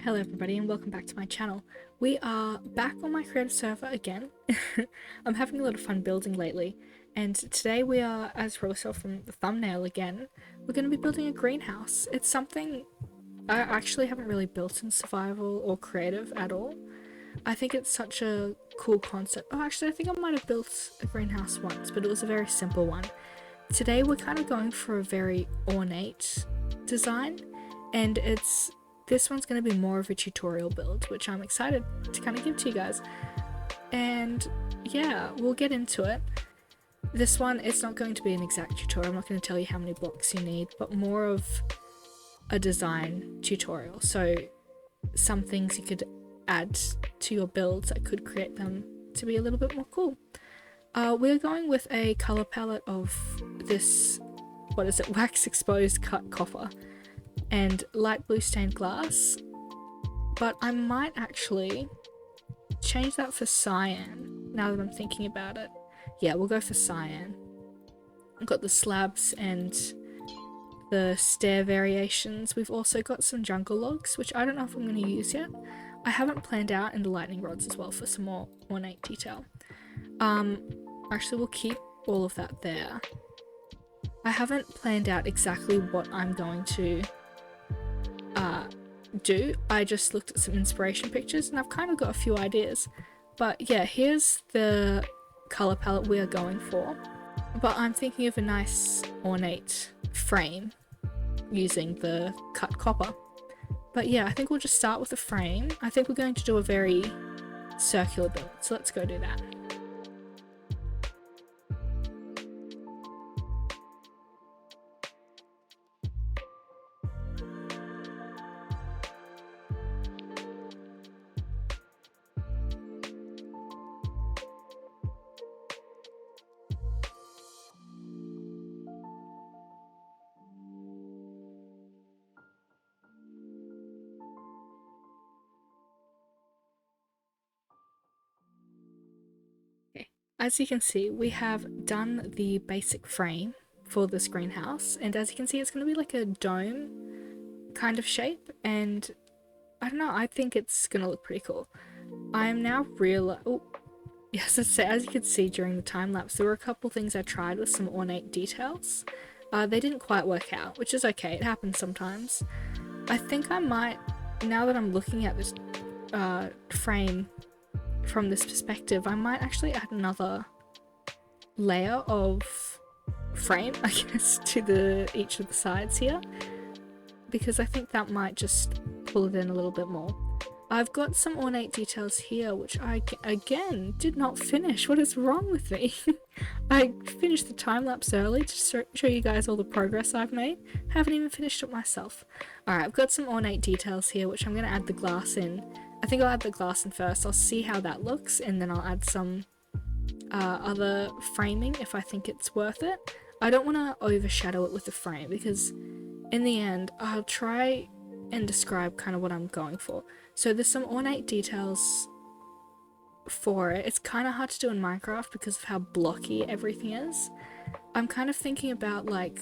Hello everybody and welcome back to my channel. We are back on my creative server again. I'm having a lot of fun building lately, and today we are, as Roll saw from the thumbnail again, we're going to be building a greenhouse. It's something I actually haven't really built in survival or creative at all. I think it's such a cool concept. Oh, actually I think I might have built a greenhouse once, but it was a very simple one. Today we're kind of going for a very ornate design, and this one's going to be more of a tutorial build, which I'm excited to kind of give to you guys. And yeah, we'll get into it. This one, it's not going to be an exact tutorial. I'm not going to tell you how many blocks you need, but more of a design tutorial. So some things you could add to your builds that could create them to be a little bit more cool. We're going with a color palette of this, what is it, wax exposed cut copper and light blue stained glass, but I might actually change that for cyan now that I'm thinking about it. Yeah, we'll go for cyan. I've got the slabs and the stair variations. We've also got some jungle logs, which I don't know if I'm going to use yet. I haven't planned out, and the lightning rods as well for some more ornate detail. Actually we'll keep all of that there. I haven't planned out exactly what I'm going to do. I just looked at some inspiration pictures and I've kind of got a few ideas. But yeah, here's the color palette we are going for. But I'm thinking of a nice ornate frame using the cut copper. But yeah, I think we'll just start with the frame. I think we're going to do a very circular build, so let's go do that. As you can see, we have done the basic frame for this greenhouse, and as you can see, it's going to be like a dome kind of shape, and I don't know, I think it's going to look pretty cool. I'm now yes, as you can see during the time lapse, there were a couple things I tried with some ornate details. They didn't quite work out, which is okay, it happens sometimes. I think I might, now that I'm looking at this frame from this perspective, I might actually add another layer of frame, I guess, to each of the sides here, because I think that might just pull it in a little bit more. I've got some ornate details here which I again did not finish. What is wrong with me? I finished the time lapse early to show you guys all the progress I've made. Haven't even finished it myself. Alright, I've got some ornate details here which I'm going to add the glass in. I think I'll add the glass in first. I'll see how that looks, and then I'll add some other framing if I think it's worth it. I don't want to overshadow it with the frame because in the end I'll try and describe kind of what I'm going for. So there's some ornate details for it. It's kind of hard to do in Minecraft because of how blocky everything is. I'm kind of thinking about like,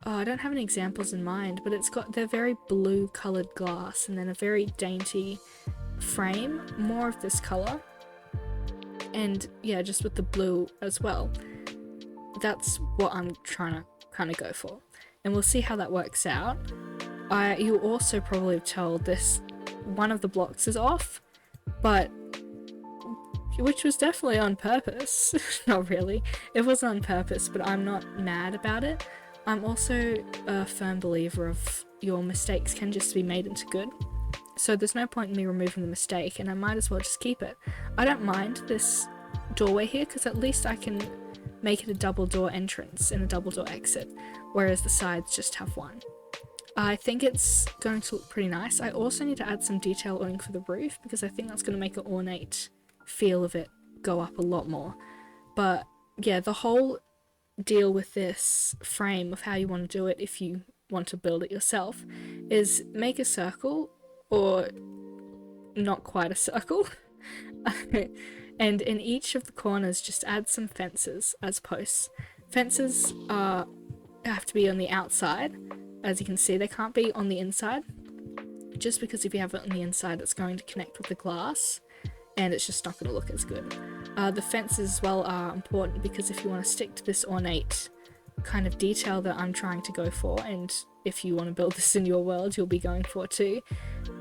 oh, I don't have any examples in mind, but they're very blue colored glass and then a very dainty frame, more of this color. And yeah, just with the blue as well. That's what I'm trying to kind of go for. And we'll see how that works out. You also probably have told this, one of the blocks is off, but which was definitely on purpose. Not really. It wasn't on purpose, but I'm not mad about it. I'm also a firm believer of your mistakes can just be made into good. So there's no point in me removing the mistake, and I might as well just keep it. I don't mind this doorway here because at least I can make it a double door entrance and a double door exit, whereas the sides just have one. I think it's going to look pretty nice. I also need to add some detailing for the roof because I think that's going to make an ornate feel of it go up a lot more. But yeah, the whole deal with this frame of how you want to do it, if you want to build it yourself, is make a circle, or not quite a circle, and in each of the corners just add some fences as posts. Fences have to be on the outside. As you can see, they can't be on the inside. just because if you have it on the inside it's going to connect with the glass and it's just not going to look as good. The fences as well are important because if you want to stick to this ornate kind of detail that I'm trying to go for, and if you want to build this in your world you'll be going for too,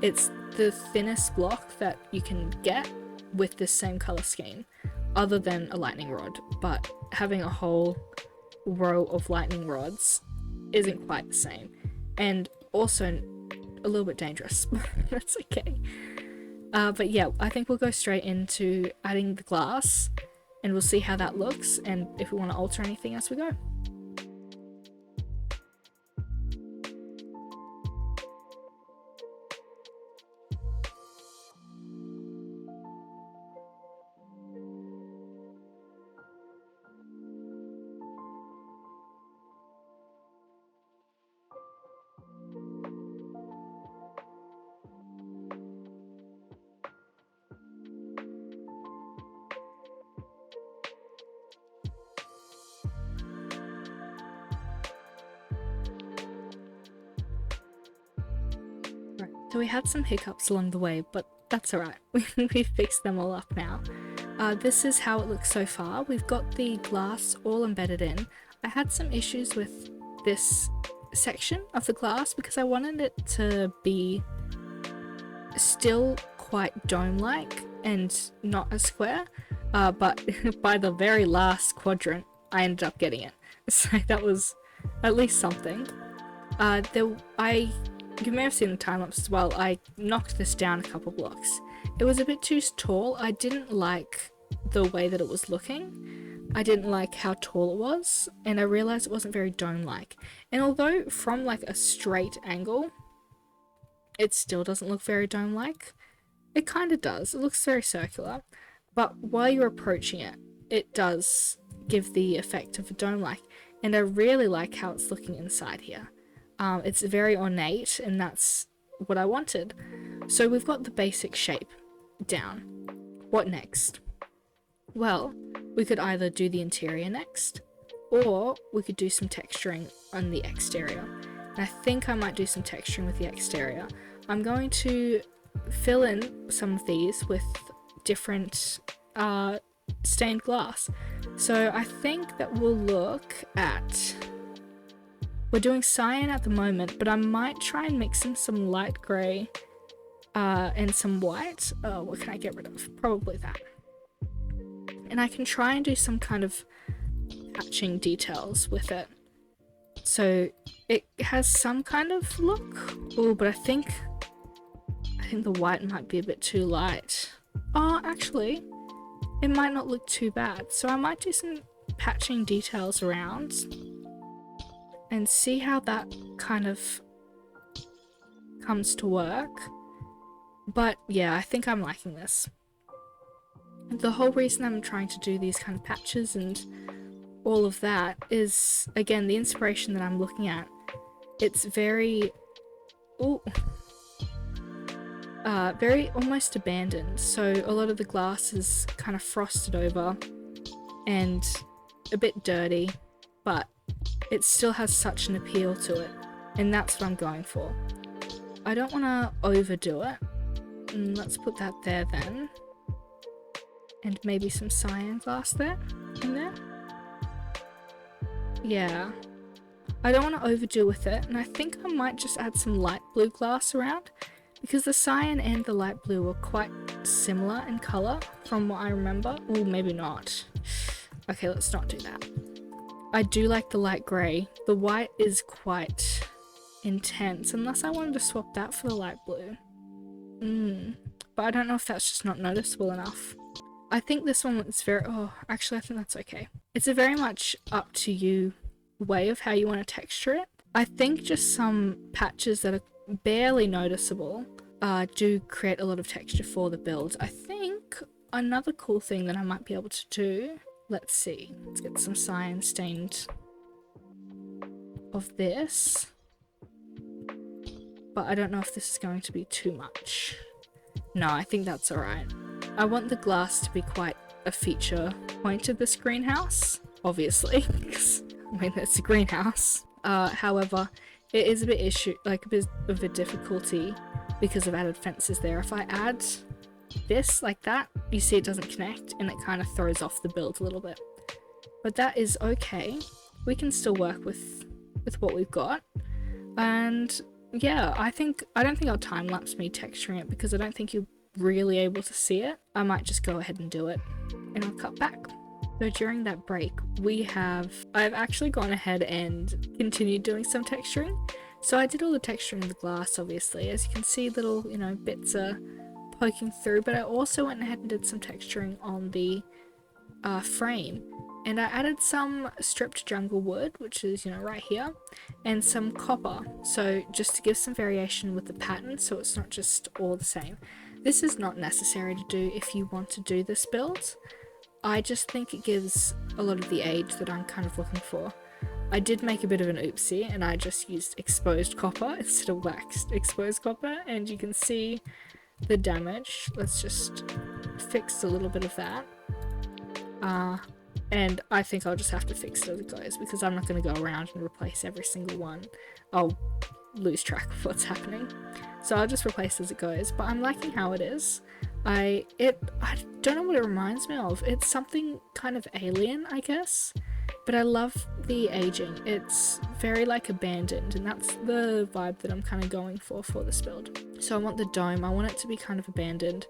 it's the thinnest block that you can get with this same color scheme other than a lightning rod, but having a whole row of lightning rods isn't quite the same and also a little bit dangerous. That's okay. But yeah, I think we'll go straight into adding the glass and we'll see how that looks and if we want to alter anything as we go. So we had some hiccups along the way, but that's alright. We've fixed them all up now. This is how it looks so far. We've got the glass all embedded in. I had some issues with this section of the glass because I wanted it to be still quite dome-like and not a square, but by the very last quadrant I ended up getting it. So that was at least something. You may have seen the time-lapse as well, I knocked this down a couple blocks. It was a bit too tall. I didn't like the way that it was looking. I didn't like how tall it was, and I realised it wasn't very dome-like. And although from like a straight angle, it still doesn't look very dome-like, it kind of does. It looks very circular, but while you're approaching it, it does give the effect of a dome-like, and I really like how it's looking inside here. It's very ornate and that's what I wanted. So we've got the basic shape down. What next? Well, we could either do the interior next or we could do some texturing on the exterior. And I think I might do some texturing with the exterior. I'm going to fill in some of these with different stained glass. So I think that we'll look at... We're doing cyan at the moment, but I might try and mix in some light grey and some white. What can I get rid of? Probably that. And I can try and do some kind of patching details with it. So it has some kind of look. Oh, but I think the white might be a bit too light. Oh, actually, it might not look too bad. So I might do some patching details around and see how that kind of comes to work. But yeah, I think I'm liking this. The whole reason I'm trying to do these kind of patches and all of that is, again, the inspiration that I'm looking at. It's very... Ooh. Very almost abandoned. So a lot of the glass is kind of frosted over and a bit dirty, but it still has such an appeal to it, and that's what I'm going for. I don't want to overdo it. Let's put that there then. And maybe some cyan glass there, in there. Yeah. I don't want to overdo with it, and I think I might just add some light blue glass around, because the cyan and the light blue are quite similar in colour from what I remember. Well, maybe not. Okay, let's not do that. I do like the light grey. The white is quite intense, unless I wanted to swap that for the light blue. But I don't know if that's just not noticeable enough. I think this one is very... Oh, actually I think that's okay. It's a very much up to you way of how you want to texture it. I think just some patches that are barely noticeable do create a lot of texture for the build. I think another cool thing that I might be able to do... Let's see. Let's get some cyan stained of this. But I don't know if this is going to be too much. No, I think that's alright. I want the glass to be quite a feature point of this greenhouse, obviously, because, I mean, it's a greenhouse. However, it is a bit of a difficulty because I've added fences there. If I add this like that, you see it doesn't connect and it kind of throws off the build a little bit. But that is okay. We can still work with what we've got. And yeah, I don't think I'll time lapse me texturing it because I don't think you're really able to see it. I might just go ahead and do it and I'll cut back. So during that break, I've actually gone ahead and continued doing some texturing. So I did all the texturing of the glass, obviously. As you can see, little, bits are poking through, but I also went ahead and did some texturing on the frame. And I added some stripped jungle wood, which is, right here, and some copper. So just to give some variation with the pattern, so it's not just all the same. This is not necessary to do if you want to do this build. I just think it gives a lot of the age that I'm kind of looking for. I did make a bit of an oopsie and I just used exposed copper instead of waxed exposed copper, and you can see the damage. Let's just fix a little bit of that. And I think I'll just have to fix it as it goes because I'm not going to go around and replace every single one. I'll lose track of what's happening. So I'll just replace as it goes, but I'm liking how it is. I don't know what it reminds me of. It's something kind of alien, I guess. But I love the aging. It's very like abandoned, and that's the vibe that I'm kind of going for this build. So I want the dome, I want it to be kind of abandoned,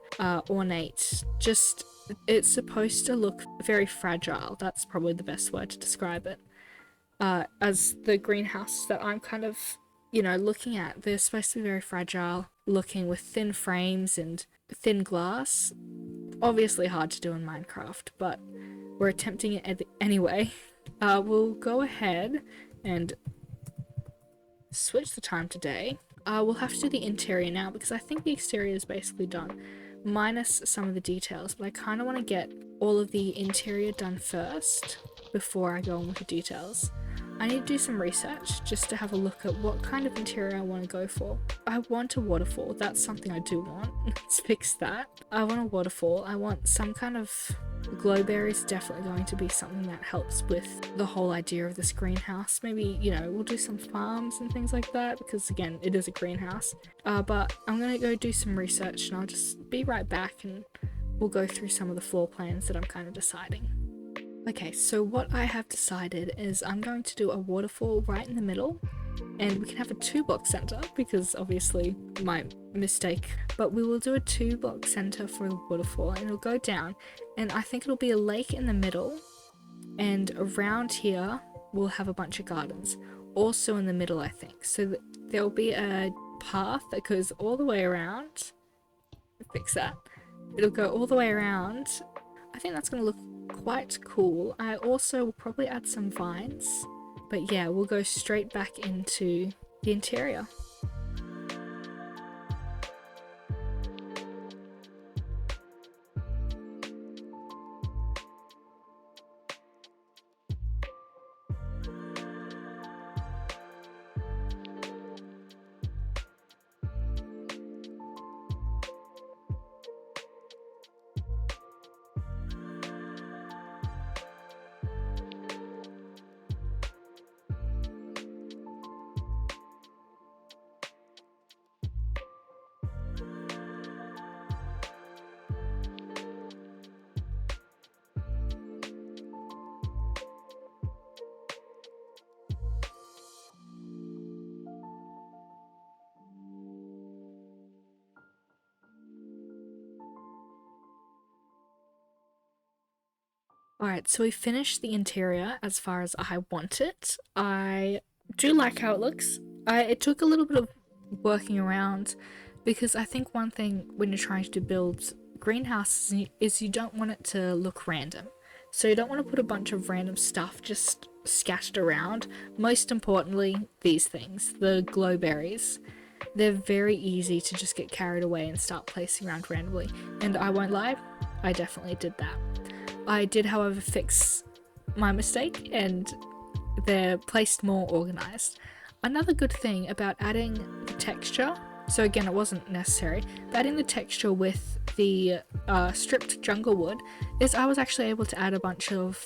ornate. Just, it's supposed to look very fragile. That's probably the best word to describe it. As the greenhouse that I'm kind of, looking at, they're supposed to be very fragile looking with thin frames and thin glass. Obviously hard to do in Minecraft, but we're attempting it anyway. We'll go ahead and switch the time to day. We'll have to do the interior now because I think the exterior is basically done, minus some of the details, but I kind of want to get all of the interior done first before I go on with the details. I need to do some research just to have a look at what kind of interior I want to go for. I want a waterfall. That's something I do want. Let's fix that. I want a waterfall. I want some kind of glowberry is definitely going to be something that helps with the whole idea of this greenhouse. Maybe, we'll do some farms and things like that because, again, it is a greenhouse. But I'm going to go do some research and I'll just be right back and we'll go through some of the floor plans that I'm kind of deciding. Okay, so what I have decided is I'm going to do a waterfall right in the middle, and we can have a 2-block center because obviously my mistake, but we will do a 2-block center for the waterfall and it'll go down, and I think it'll be a lake in the middle, and around here we'll have a bunch of gardens, also in the middle I think, so there'll be a path that goes all the way around. Fix that. It'll go all the way around. I think that's going to look quite cool. I also will probably add some vines, but yeah, we'll go straight back into the interior. Alright, so we finished the interior as far as I want it. I do like how it looks. It took a little bit of working around because I think one thing when you're trying to build greenhouses is you don't want it to look random. So you don't want to put a bunch of random stuff just scattered around. Most importantly, these things, the glowberries. They're very easy to just get carried away and start placing around randomly. And I won't lie, I definitely did that. I did, however, fix my mistake and they're placed more organized. Another good thing about adding the texture, so again it wasn't necessary, but adding the texture with the stripped jungle wood is I was actually able to add a bunch of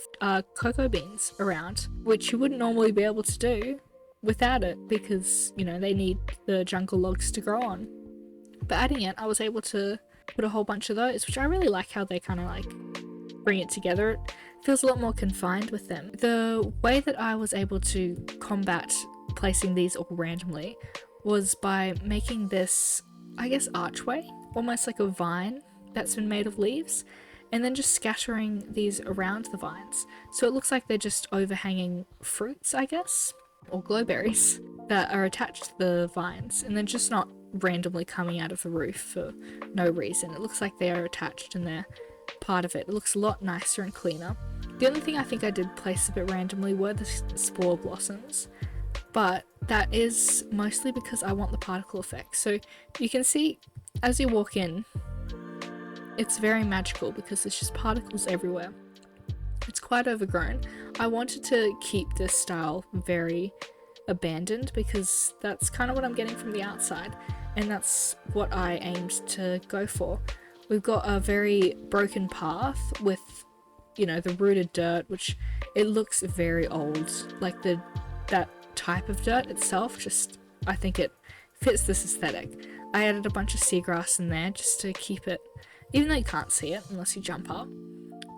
cocoa beans around, which you wouldn't normally be able to do without it because, they need the jungle logs to grow on. But adding it, I was able to put a whole bunch of those, which I really like how they kind of like bring it together. It feels a lot more confined with them. The way that I was able to combat placing these all randomly was by making this, I guess, archway, almost like a vine that's been made of leaves, and then just scattering these around the vines. So it looks like they're just overhanging fruits, I guess, or glowberries that are attached to the vines, and then just not randomly coming out of the roof for no reason. It looks like they are attached and they're part of it. It looks a lot nicer and cleaner. The only thing I think I did place a bit randomly were the spore blossoms, but that is mostly because I want the particle effect. So you can see as you walk in, it's very magical because there's just particles everywhere. It's quite overgrown. I wanted to keep this style very abandoned because that's kind of what I'm getting from the outside, and that's what I aimed to go for. We've got a very broken path with, you know, the rooted dirt, which it looks very old. Like that type of dirt itself, just, I think it fits this aesthetic. I added a bunch of seagrass in there just to keep it, even though you can't see it unless you jump up,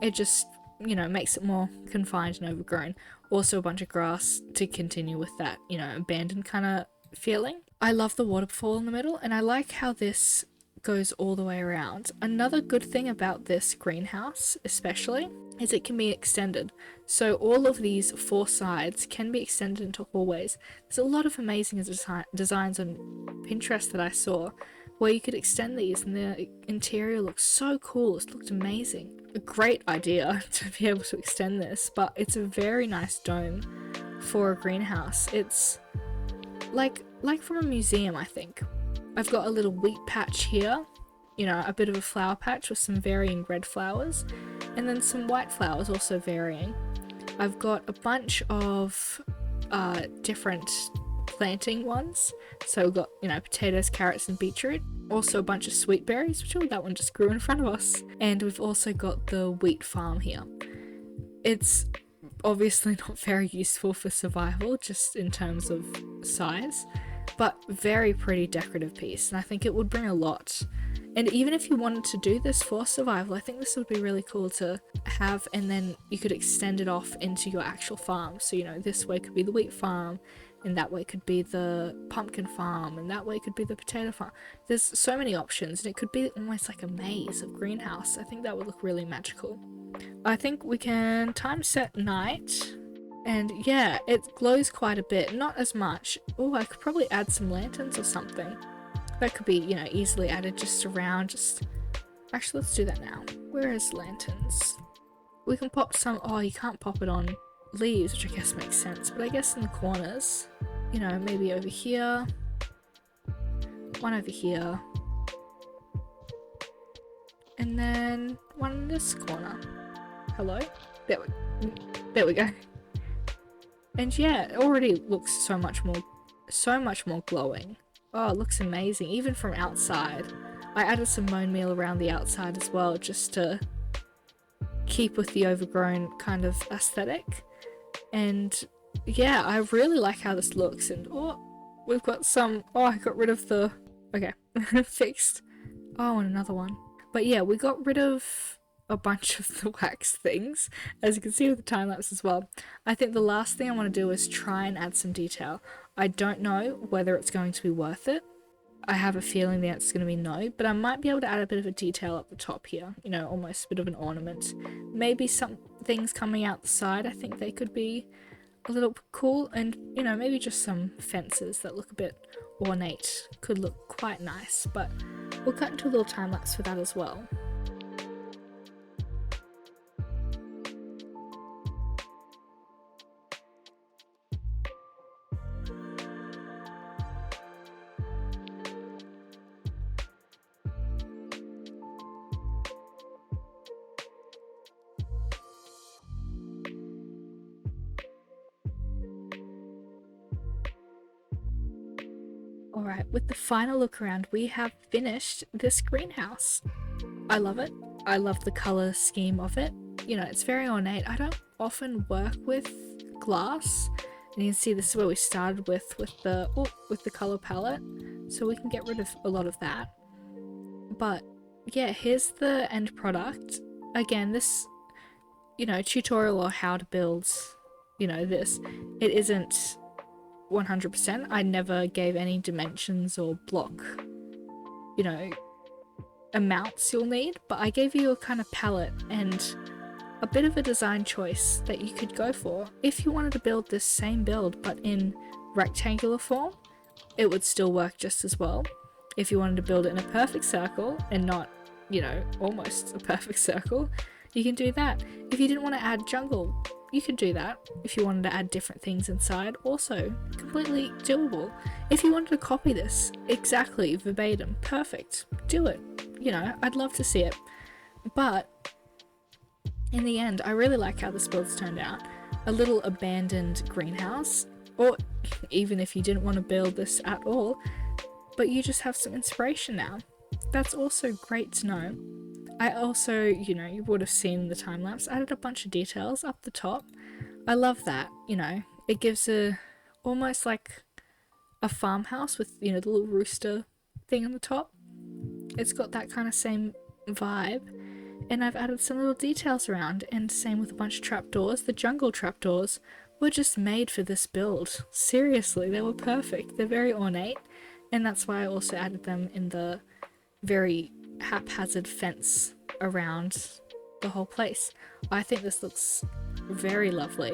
it just, you know, makes it more confined and overgrown. Also a bunch of grass to continue with that, you know, abandoned kind of feeling. I love the waterfall in the middle, and I like how this goes all the way around. Another good thing about this greenhouse especially is it can be extended. So all of these 4 sides can be extended into hallways. There's a lot of amazing designs on Pinterest that I saw where you could extend these and the interior looks so cool. It looked amazing. A great idea to be able to extend this, but it's a very nice dome for a greenhouse. It's like from a museum, I think. I've got a little wheat patch here, you know, a bit of a flower patch with some varying red flowers, and then some white flowers also varying. I've got a bunch of different planting ones. So we've got, you know, potatoes, carrots and beetroot. Also a bunch of sweet berries, which, oh, that one just grew in front of us. And we've also got the wheat farm here. It's obviously not very useful for survival, just in terms of size, but very pretty decorative piece, and I think it would bring a lot. And even if you wanted to do this for survival, I think this would be really cool to have, and then you could extend it off into your actual farm. So, you know, this way could be the wheat farm, and that way could be the pumpkin farm, and that way could be the potato farm. There's so many options, and it could be almost like a maze of greenhouse. I think that would look really magical. I think we can time set night, and yeah, it glows quite a bit, not as much. Oh, I could probably add some lanterns or something. That could be, you know, easily added just around, actually, let's do that now. Where is lanterns? We can pop some, oh, you can't pop it on leaves, which I guess makes sense, but I guess in the corners, you know, maybe over here, one over here, and then one in this corner. Hello? There we go. And yeah, it already looks so much more glowing. Oh, it looks amazing, even from outside. I added some mown meal around the outside as well, just to keep with the overgrown kind of aesthetic. And yeah, I really like how this looks. And oh, we've got some, oh, I got rid of the, okay, fixed. Oh, and another one. But yeah, we got rid of a bunch of the wax things, as you can see with the time lapse as well. I think the last thing I want to do is try and add some detail. I don't know whether it's going to be worth it. I have a feeling the answer's going to be no, but I might be able to add a bit of a detail up the top here, you know, almost a bit of an ornament. Maybe some things coming out the side, I think they could be a little cool, and, you know, maybe just some fences that look a bit ornate could look quite nice, but we'll cut into a little time lapse for that as well. Alright, with the final look around, we have finished this greenhouse. I love it. I love the colour scheme of it. You know, it's very ornate. I don't often work with glass. And you can see this is where we started with the colour palette. So we can get rid of a lot of that. But yeah, here's the end product. Again, this, tutorial or how to build, this, it isn't 100%. I never gave any dimensions or block, amounts you'll need, but I gave you a kind of palette and a bit of a design choice that you could go for. If you wanted to build this same build but in rectangular form, it would still work just as well. If you wanted to build it in a perfect circle and not, almost a perfect circle, you can do that. If you didn't want to add jungle, you could do that. If you wanted to add different things inside, also completely doable. If you wanted to copy this exactly verbatim, perfect, do it. I'd love to see it. But in the end, I really like how this build's turned out. A little abandoned greenhouse, or even if you didn't want to build this at all, but you just have some inspiration now. That's also great to know. I also, you would have seen the time lapse, added a bunch of details up the top. I love that, it gives almost like a farmhouse with, the little rooster thing on the top. It's got that kind of same vibe. And I've added some little details around, and same with a bunch of trapdoors. The jungle trapdoors were just made for this build. Seriously, they were perfect. They're very ornate, and that's why I also added them in the very haphazard fence around the whole place. I think this looks very lovely,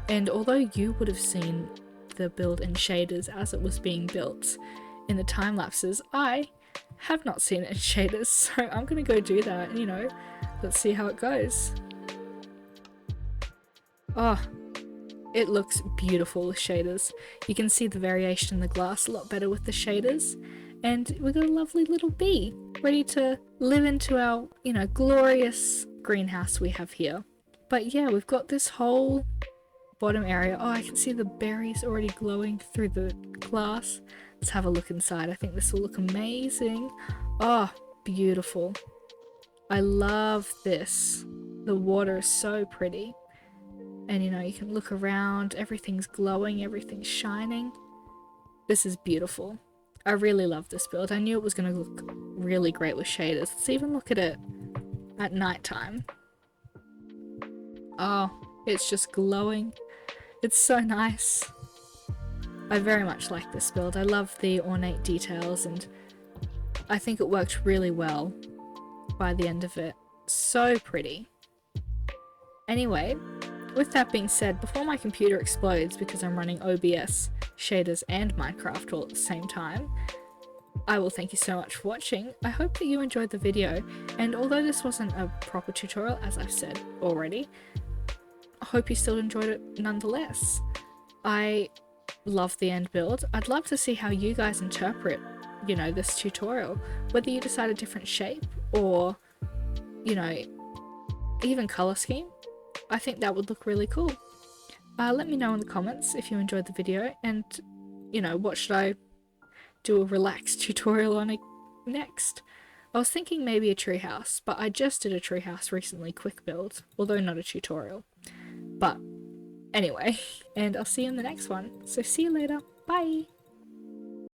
and although you would have seen the build in shaders as it was being built in the time lapses, I have not seen it in shaders, so I'm gonna go do that, let's see how it goes. Oh, it looks beautiful with shaders. You can see the variation in the glass a lot better with the shaders, and we've got a lovely little bee ready to live into our, glorious greenhouse we have here. But yeah, we've got this whole bottom area. Oh, I can see the berries already glowing through the glass. Let's have a look inside. I think this will look amazing. Oh, beautiful. I love this. The water is so pretty. And you can look around, everything's glowing, everything's shining. This is beautiful. I really love this build. I knew it was going to look really great with shaders. Let's even look at it at nighttime. Oh, it's just glowing. It's so nice. I very much like this build. I love the ornate details, and I think it worked really well by the end of it. So pretty. Anyway, with that being said, before my computer explodes because I'm running OBS, shaders and Minecraft all at the same time, I will thank you so much for watching. I hope that you enjoyed the video, and although this wasn't a proper tutorial, as I've said already, I hope you still enjoyed it nonetheless. I love the end build. I'd love to see how you guys interpret, this tutorial. Whether you decide a different shape or, even color scheme. I think that would look really cool. Let me know in the comments if you enjoyed the video, and, what should I do a relaxed tutorial on next? I was thinking maybe a treehouse, but I just did a treehouse recently, quick build, although not a tutorial. But anyway, and I'll see you in the next one. So see you later. Bye!